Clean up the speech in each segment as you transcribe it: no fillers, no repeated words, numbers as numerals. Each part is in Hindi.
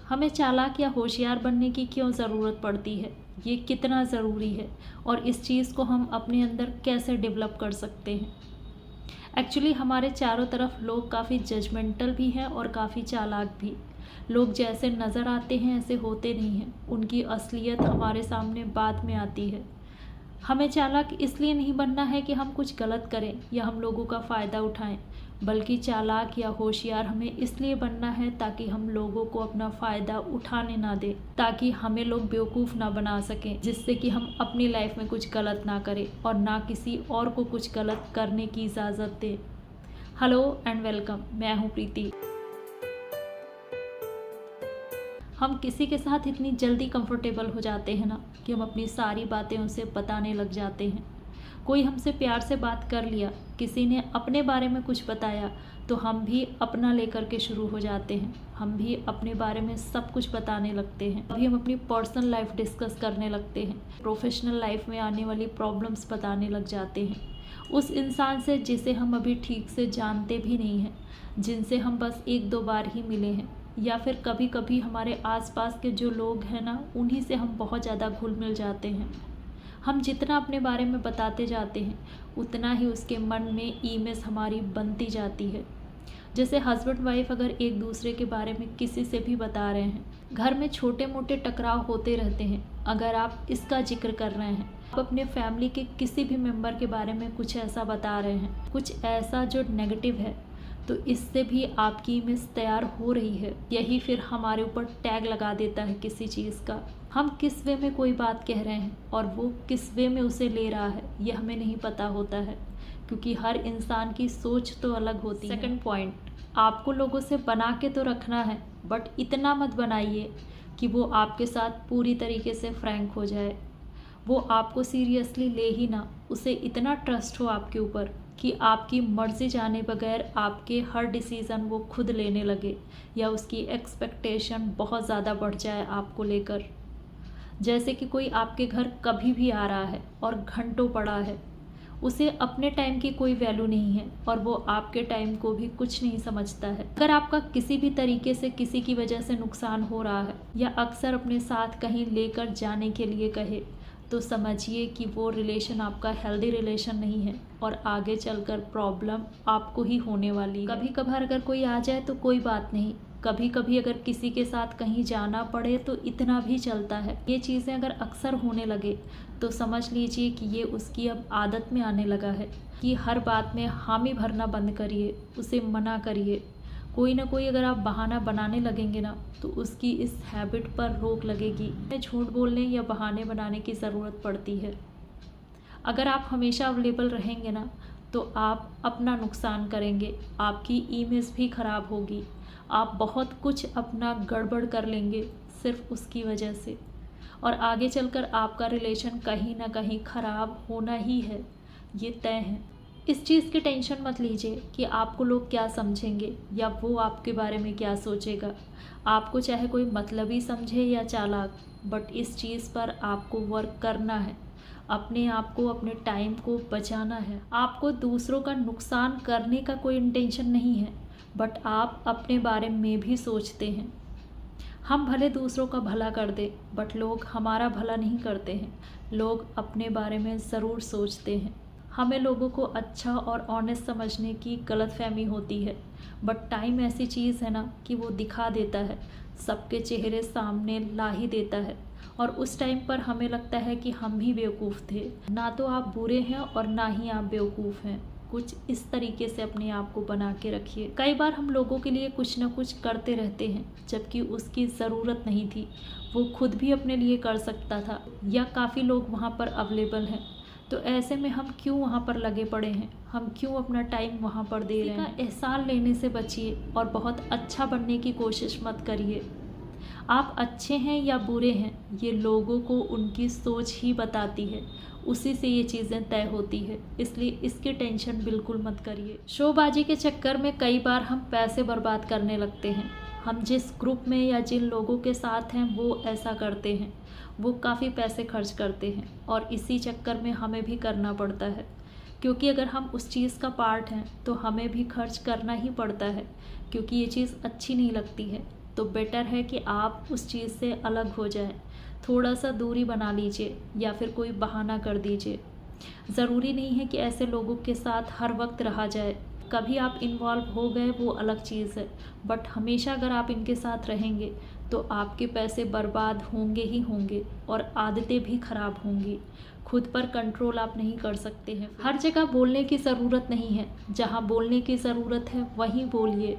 हमें चालाक या होशियार बनने की क्यों ज़रूरत पड़ती है, ये कितना ज़रूरी है और इस चीज़ को हम अपने अंदर कैसे डेवलप कर सकते हैं। एक्चुअली हमारे चारों तरफ लोग काफ़ी जजमेंटल भी हैं और काफ़ी चालाक भी। लोग जैसे नज़र आते हैं ऐसे होते नहीं हैं, उनकी असलियत हमारे सामने बाद में आती है। हमें चालाक इसलिए नहीं बनना है कि हम कुछ गलत करें या हम लोगों का फ़ायदा उठाएं, बल्कि चालाक या होशियार हमें इसलिए बनना है ताकि हम लोगों को अपना फ़ायदा उठाने ना दें, ताकि हमें लोग बेवकूफ़ ना बना सकें, जिससे कि हम अपनी लाइफ में कुछ गलत ना करें और ना किसी और को कुछ गलत करने की इजाज़त दें। हेलो एंड वेलकम, मैं हूँ प्रीति। हम किसी के साथ इतनी जल्दी कंफर्टेबल हो जाते हैं ना कि हम अपनी सारी बातें उनसे बताने लग जाते हैं। कोई हमसे प्यार से बात कर लिया, किसी ने अपने बारे में कुछ बताया, तो हम भी अपना लेकर के शुरू हो जाते हैं। हम भी अपने बारे में सब कुछ बताने लगते हैं। अभी हम अपनी पर्सनल लाइफ डिस्कस करने लगते हैं, प्रोफेशनल लाइफ में आने वाली प्रॉब्लम्स बताने लग जाते हैं उस इंसान से जिसे हम अभी ठीक से जानते भी नहीं हैं, जिनसे हम बस एक दो बार ही मिले हैं, या फिर कभी कभी हमारे आसपास के जो लोग हैं ना, उन्हीं से हम बहुत ज़्यादा घुल मिल जाते हैं। हम जितना अपने बारे में बताते जाते हैं उतना ही उसके मन में इमेज हमारी बनती जाती है। जैसे हस्बैंड वाइफ अगर एक दूसरे के बारे में किसी से भी बता रहे हैं, घर में छोटे मोटे टकराव होते रहते हैं। अगर आप इसका जिक्र कर रहे हैं, आप अपने फैमिली के किसी भी मेंबर के बारे में कुछ ऐसा बता रहे हैं, कुछ ऐसा जो नेगेटिव है, तो इससे भी आपकी इमेज तैयार हो रही है। यही फिर हमारे ऊपर टैग लगा देता है किसी चीज़ का। हम किस वे में कोई बात कह रहे हैं और वो किस वे में उसे ले रहा है, ये हमें नहीं पता होता है, क्योंकि हर इंसान की सोच तो अलग होती है। सेकंड पॉइंट, आपको लोगों से बना के तो रखना है, बट इतना मत बनाइए कि वो आपके साथ पूरी तरीके से फ्रैंक हो जाए, वो आपको सीरियसली ले ही ना, उसे इतना ट्रस्ट हो आपके ऊपर कि आपकी मर्ज़ी जाने बगैर आपके हर डिसीज़न वो खुद लेने लगे, या उसकी एक्सपेक्टेशन बहुत ज़्यादा बढ़ जाए आपको लेकर। जैसे कि कोई आपके घर कभी भी आ रहा है और घंटों पड़ा है, उसे अपने टाइम की कोई वैल्यू नहीं है और वो आपके टाइम को भी कुछ नहीं समझता है। अगर आपका किसी भी तरीके से किसी की वजह से नुकसान हो रहा है या अक्सर अपने साथ कहीं लेकर जाने के लिए कहे, तो समझिए कि वो रिलेशन आपका हेल्दी रिलेशन नहीं है और आगे चलकर प्रॉब्लम आपको ही होने वाली है। कभी कभार अगर कोई आ जाए तो कोई बात नहीं, कभी कभी अगर किसी के साथ कहीं जाना पड़े तो इतना भी चलता है। ये चीज़ें अगर अक्सर होने लगे तो समझ लीजिए कि ये उसकी अब आदत में आने लगा है कि हर बात में हामी भरना बंद करिए, उसे मना करिए। कोई ना कोई अगर आप बहाना बनाने लगेंगे ना, तो उसकी इस हैबिट पर रोक लगेगी। झूठ बोलने या बहाने बनाने की ज़रूरत पड़ती है। अगर आप हमेशा अवेलेबल रहेंगे ना, तो आप अपना नुकसान करेंगे, आपकी इमेज भी ख़राब होगी, आप बहुत कुछ अपना गड़बड़ कर लेंगे सिर्फ उसकी वजह से, और आगे चलकर आपका रिलेशन कहीं ना कहीं ख़राब होना ही है, ये तय है। इस चीज़ की टेंशन मत लीजिए कि आपको लोग क्या समझेंगे या वो आपके बारे में क्या सोचेगा। आपको चाहे कोई मतलबी समझे या चालाक, बट इस चीज़ पर आपको वर्क करना है। अपने आप को, अपने टाइम को बचाना है। आपको दूसरों का नुकसान करने का कोई इंटेंशन नहीं है, बट आप अपने बारे में भी सोचते हैं। हम भले दूसरों का भला कर दें, बट लोग हमारा भला नहीं करते हैं। लोग अपने बारे में ज़रूर सोचते हैं। हमें लोगों को अच्छा और ऑनेस्ट समझने की गलतफहमी होती है, बट टाइम ऐसी चीज़ है ना कि वो दिखा देता है, सबके चेहरे सामने ला ही देता है, और उस टाइम पर हमें लगता है कि हम ही बेवकूफ़ थे। ना तो आप बुरे हैं और ना ही आप बेवकूफ़ हैं। कुछ इस तरीके से अपने आप को बना के रखिए। कई बार हम लोगों के लिए कुछ ना कुछ करते रहते हैं जबकि उसकी ज़रूरत नहीं थी, वो खुद भी अपने लिए कर सकता था, या काफ़ी लोग वहाँ पर अवेलेबल हैं। तो ऐसे में हम क्यों वहाँ पर लगे पड़े हैं, हम क्यों अपना टाइम वहाँ पर दे रहे हैं। एहसान लेने से बचिए और बहुत अच्छा बनने की कोशिश मत करिए। आप अच्छे हैं या बुरे हैं, ये लोगों को उनकी सोच ही बताती है, उसी से ये चीज़ें तय होती है, इसलिए इसकी टेंशन बिल्कुल मत करिए। शोबाजी के चक्कर में कई बार हम पैसे बर्बाद करने लगते हैं। हम जिस ग्रुप में या जिन लोगों के साथ हैं वो ऐसा करते हैं, वो काफ़ी पैसे खर्च करते हैं, और इसी चक्कर में हमें भी करना पड़ता है, क्योंकि अगर हम उस चीज़ का पार्ट हैं तो हमें भी खर्च करना ही पड़ता है, क्योंकि ये चीज़ अच्छी नहीं लगती है। तो बेटर है कि आप उस चीज़ से अलग हो जाएं, थोड़ा सा दूरी बना लीजिए या फिर कोई बहाना कर दीजिए। ज़रूरी नहीं है कि ऐसे लोगों के साथ हर वक्त रहा जाए। कभी आप इन्वॉल्व हो गए वो अलग चीज़ है, बट हमेशा अगर आप इनके साथ रहेंगे तो आपके पैसे बर्बाद होंगे ही होंगे और आदतें भी ख़राब होंगी। खुद पर कंट्रोल आप नहीं कर सकते हैं। हर जगह बोलने की ज़रूरत नहीं है, जहाँ बोलने की ज़रूरत है वहीं बोलिए।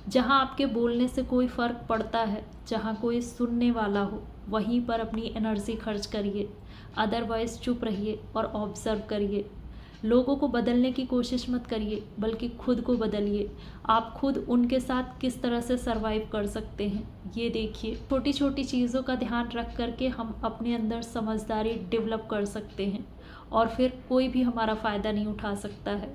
जहाँ आपके बोलने से कोई फ़र्क पड़ता है, जहाँ कोई सुनने वाला हो, वहीं पर अपनी एनर्जी खर्च करिए। अदरवाइज़ चुप रहिए और ऑब्ज़र्व करिए। लोगों को बदलने की कोशिश मत करिए, बल्कि खुद को बदलिए। आप खुद उनके साथ किस तरह से सरवाइव कर सकते हैं ये देखिए। छोटी छोटी चीज़ों का ध्यान रख करके हम अपने अंदर समझदारी डेवलप कर सकते हैं और फिर कोई भी हमारा फ़ायदा नहीं उठा सकता है।